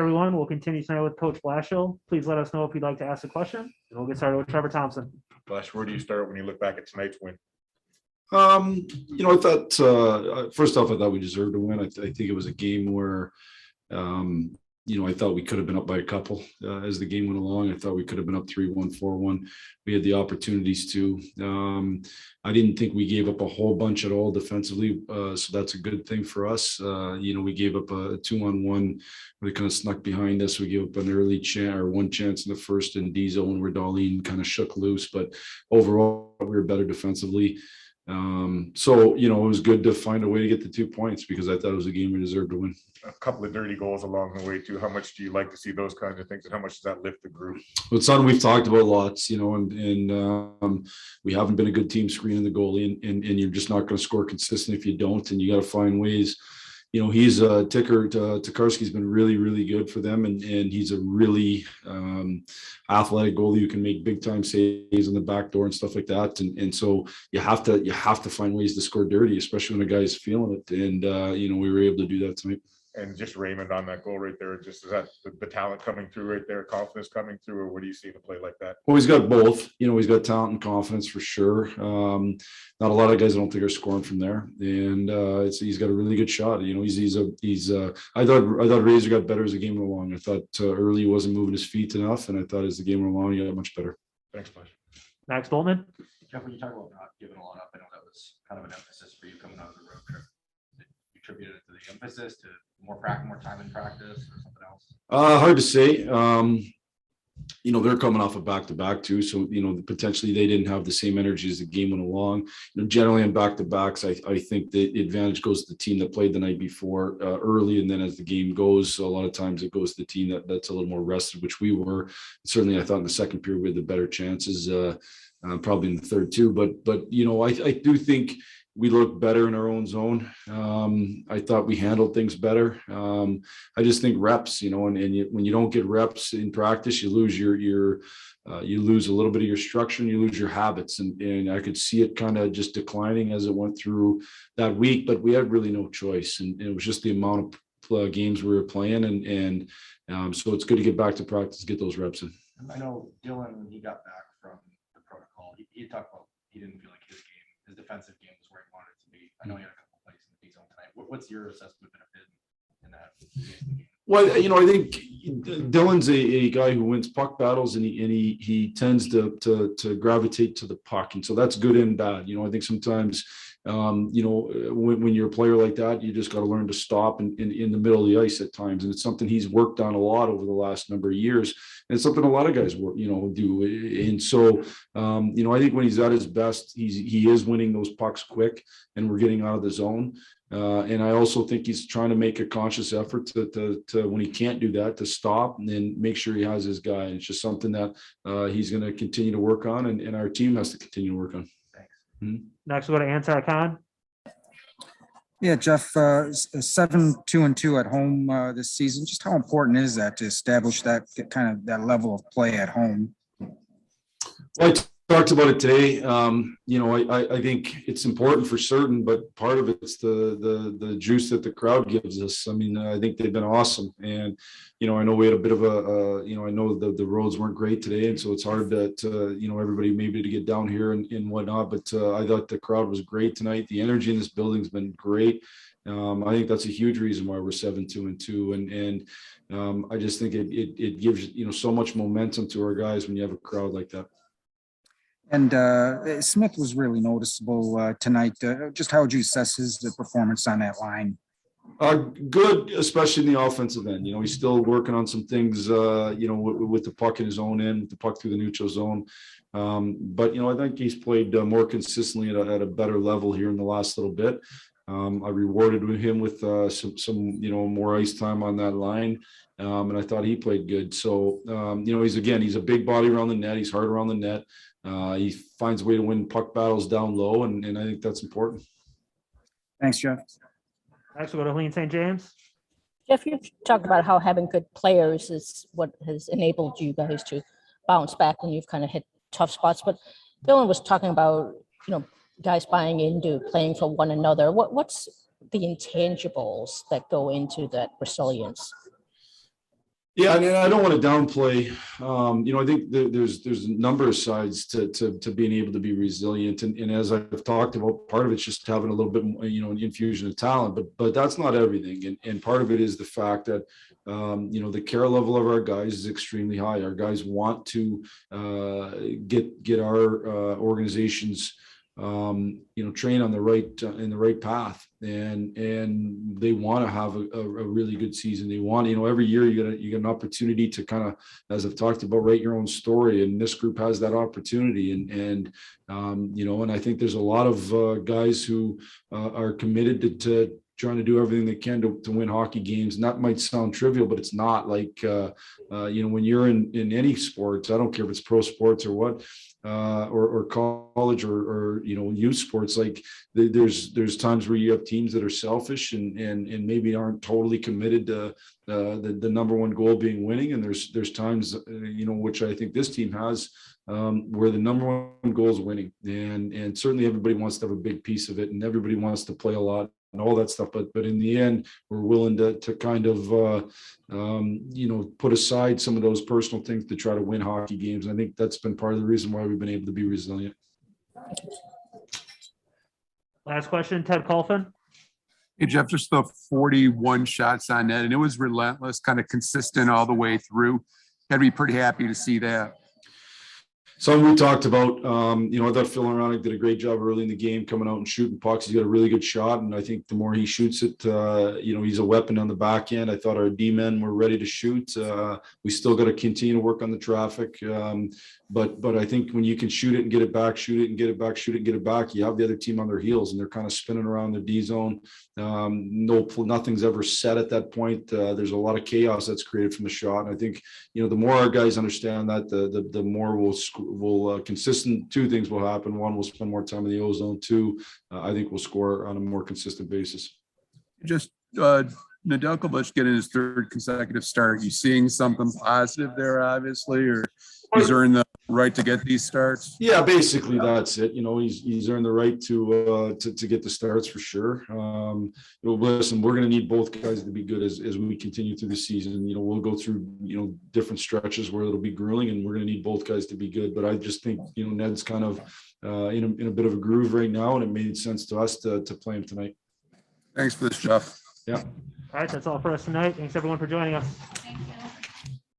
Everyone, we'll continue tonight with Coach Blashill. Please let us know if you'd like to ask a question, and we'll get started with Trevor Thompson. Blash, where do you start when you look back at tonight's win? I thought first off, I thought we deserved to win. I think it was a game where, I thought we could have been up by a couple as the game went along. I thought we could have been up 3-1, 4-1. We had the opportunities to. I didn't think we gave up a whole bunch at all defensively, so that's a good thing for us. We gave up a 2-on-1. They kind of snuck behind us. We gave up an early chance or one chance in the first in D zone where Darlene kind of shook loose, but overall we were better defensively. It was good to find a way to get the 2 points because I thought it was a game we deserved to win. A couple of dirty goals along the way too. How much do you like to see those kinds of things, and how much does that lift the group? Well, it's something we've talked about lots, and we haven't been a good team screening the goalie, and you're just not going to score consistently if you don't, and you got to find ways. He's Tokarski's been really, really good for them, and he's a really athletic goalie who can make big time saves on the back door and stuff like that. And so you have to find ways to score dirty, especially when a guy's feeling it. And we were able to do that tonight. And just Raymond on that goal right there, just is that the talent coming through right there, confidence coming through, or what do you see in a play like that? Well, he's got both. He's got talent and confidence for sure. Not a lot of guys I don't think are scoring from there, and he's got a really good shot. I thought Razor got better as the game went along. I thought early he wasn't moving his feet enough, and I thought as the game went along he got much better. Thanks, Blash. Max Boltman. Jeff, when you talk about not giving a lot up, I know that was kind of an emphasis for you coming out of the road trip. You attributed it to the emphasis, to more time in practice, or something else? Hard to say. They're coming off a back-to-back too, so potentially they didn't have the same energy as the game went along. Generally in back-to-backs, I think the advantage goes to the team that played the night before early, and then as the game goes, so a lot of times it goes to the team that's a little more rested, which we were. Certainly, I thought in the second period we had the better chances, probably in the third too. But I do think we looked better in our own zone. I thought we handled things better. I just think reps, when you don't get reps in practice, you lose you lose a little bit of your structure and you lose your habits. And I could see it kind of just declining as it went through that week, but we had really no choice. And it was just the amount of games we were playing. And so it's good to get back to practice, get those reps in. I know Dylan, when he got back from the protocol, he talked about he didn't feel like his defensive game was where he wanted it to be. I know he had a couple of plays in the D zone tonight. What's your assessment of him in that game? Well, I think Dylan's a guy who wins puck battles, and he tends to gravitate to the puck, and so that's good and bad. I think sometimes when you're a player like that, you just got to learn to stop in the middle of the ice at times, and it's something he's worked on a lot over the last number of years, and it's something a lot of guys work, do. And so I think when he's at his best, he is winning those pucks quick, and we're getting out of the zone. And I also think he's trying to make a conscious effort to when he can't do that, to stop and then make sure he has his guy. And it's just something that he's going to continue to work on, and our team has to continue to work on. Thanks. Mm-hmm. Next, we'll go to Ansar Khan. Yeah, Jeff, 7-2-2 at home this season. Just how important is that to establish that kind of that level of play at home? Well, I talked about it today. I think it's important for certain, but part of it's the juice that the crowd gives us. I mean, I think they've been awesome, and I know we had a bit of I know the roads weren't great today, and so it's hard to everybody maybe to get down here and whatnot. But I thought the crowd was great tonight. The energy in this building's been great. I think that's a huge reason why we're 7-2-2, and I just think it gives so much momentum to our guys when you have a crowd like that. And Smith was really noticeable tonight. Just how would you assess his performance on that line? Good, especially in the offensive end. He's still working on some things, with the puck in his own end, with the puck through the neutral zone. But, I think he's played more consistently at a better level here in the last little bit. I rewarded him with some more ice time on that line. And I thought he played good. So, he's a big body around the net. He's hard around the net. He finds a way to win puck battles down low, and I think that's important. Thanks, Jeff. Next, we'll go to Helene St. James. Jeff, you've talked about how having good players is what has enabled you guys to bounce back when you've kind of hit tough spots. But Dylan was talking about, guys buying into playing for one another. What's the intangibles that go into that resilience? Yeah, and I don't want to downplay. I think there's a number of sides to being able to be resilient, and as I've talked about, part of it's just having a little bit more, an infusion of talent, but that's not everything, and part of it is the fact that the care level of our guys is extremely high. Our guys want to get our organizations train on the right in the right path, and they want to have a really good season. They want, every year you get an opportunity to kind of, as I've talked about, write your own story, and this group has that opportunity. And I think there's a lot of guys who are committed to trying to do everything they can to win hockey games. And that might sound trivial, but it's not. Like when you're in any sports, I don't care if it's pro sports or what, or college or youth sports, like there's times where you have teams that are selfish and maybe aren't totally committed to the number one goal being winning, and there's times which I think this team has, where the number one goal is winning, and certainly everybody wants to have a big piece of it, and everybody wants to play a lot and all that stuff, but in the end, we're willing to kind of put aside some of those personal things to try to win hockey games. And I think that's been part of the reason why we've been able to be resilient. Last question, Ted Colfin. Hey, Jeff, just the 41 shots on net, and it was relentless, kind of consistent all the way through. Got to be pretty happy to see that. So we talked about, I thought Phil Aronik did a great job early in the game coming out and shooting pucks. He's got a really good shot, and I think the more he shoots it, he's a weapon on the back end. I thought our D-men were ready to shoot. We still got to continue to work on the traffic, but I think when you can shoot it and get it back, shoot it and get it back, shoot it and get it back, you have the other team on their heels, and they're kind of spinning around the D zone. Nothing's ever set at that point. There's a lot of chaos that's created from the shot, and I think the more our guys understand that, the more consistent. Two things will happen. One, we'll spend more time in the O-zone. Two, I think we'll score on a more consistent basis. Just Nedeljkovic getting his third consecutive start. You seeing something positive there, obviously, or he's earned the right to get these starts? Yeah, basically that's it. He's earned the right to get the starts for sure. Listen, we're going to need both guys to be good as we continue through the season. We'll go through different stretches where it'll be grueling, and we're going to need both guys to be good. But I just think Ned's kind of in a bit of a groove right now, and it made sense to us to play him tonight. Thanks for this, Jeff. Yeah. All right, that's all for us tonight. Thanks everyone for joining us. Thank you.